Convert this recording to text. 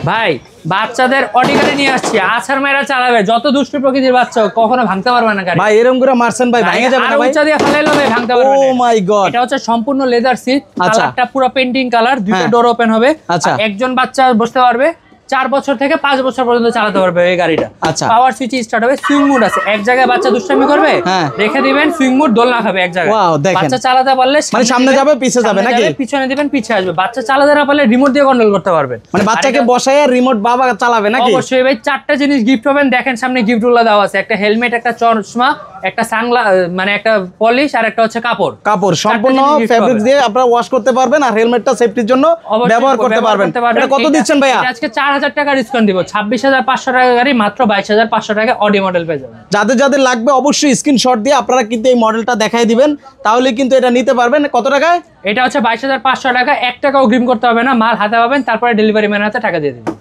ভাই বাচ্চাদের অডি গাড়ি নিয়ে আসছি, আছাড় মেরা চালাবে, যত দুষ্ট প্রকৃতির বাচ্চা কখনো ভাঙতে পারবে না গাড়ি। ভাই এরকম করে মারছেন ভাই, ভেঙে যাবে না ভাই? উঁচা দিয়ে ফেলাইলো ভাই, ভাঙতে পারবে না। ও মাই গড, এটা হচ্ছে সম্পূর্ণ লেদার সিট, কালারটা পুরো পেইন্টিং কালার, দুটো ডোর ওপেন হবে। আচ্ছা, একজন বাচ্চা বসতে পারবে, 4 বছর থেকে 5 বছর পর্যন্ত চালাতে পারবে এই গাড়িটা। আচ্ছা, পাওয়ার সুইচ স্টার্ট হবে, সুইং মোড আছে, এক জায়গায় বাচ্চা দুষ্টামি করবে রেখে দিবেন, সুইং মোড দোলনা খাবে এক জায়গায়। বাচ্চা চালাতে পারলে মানে সামনে যাবে পিছে যাবে নাকি? পিছনে দিবেন পিছে আসবে। বাচ্চা চালাতে না পারলে রিমোট দিয়ে কন্ট্রোল করতে পারবেন, মানে বাচ্চাকে বসায় রিমোট বাবা চালাবে নাকি? অবশ্যই ভাই। 4টা জিনিস গিফট পাবেন, দেখেন সামনে গিফটগুলো দেওয়া আছে, একটা হেলমেট, একটা চশমা, একটা সাংলা মানে একটা পলিশ, আর একটা হচ্ছে কাপড়। সম্পূর্ণ ফেব্রিক দিয়ে আপনারা ওয়াশ করতে পারবেন, আর হেলমেটটা সেফটির জন্য ব্যবহার করতে পারবেন। এটা কত দিচ্ছেন ভাইয়া? আজকে 4000 টাকা ডিসকাউন্ট দিব, 26,500 টাকা গাড়ি মাত্র 22,500 টাকা অডি মডেল পেয়ে যাবেন। যাদের যাদের লাগবে অবশ্যই স্ক্রিনশট দিয়ে আপনারা কিন্তু এই মডেলটা দেখাই দিবেন, তাহলে কিন্তু এটা নিতে পারবেন। কত টাকায়? এটা হচ্ছে 22,500 টাকা, 1 টাকা অগ্রিম করতে হবে না, মাল হাতে পাবেন, তারপরে ডেলিভারি ম্যানের হাতে টাকা দিয়ে দিবেন।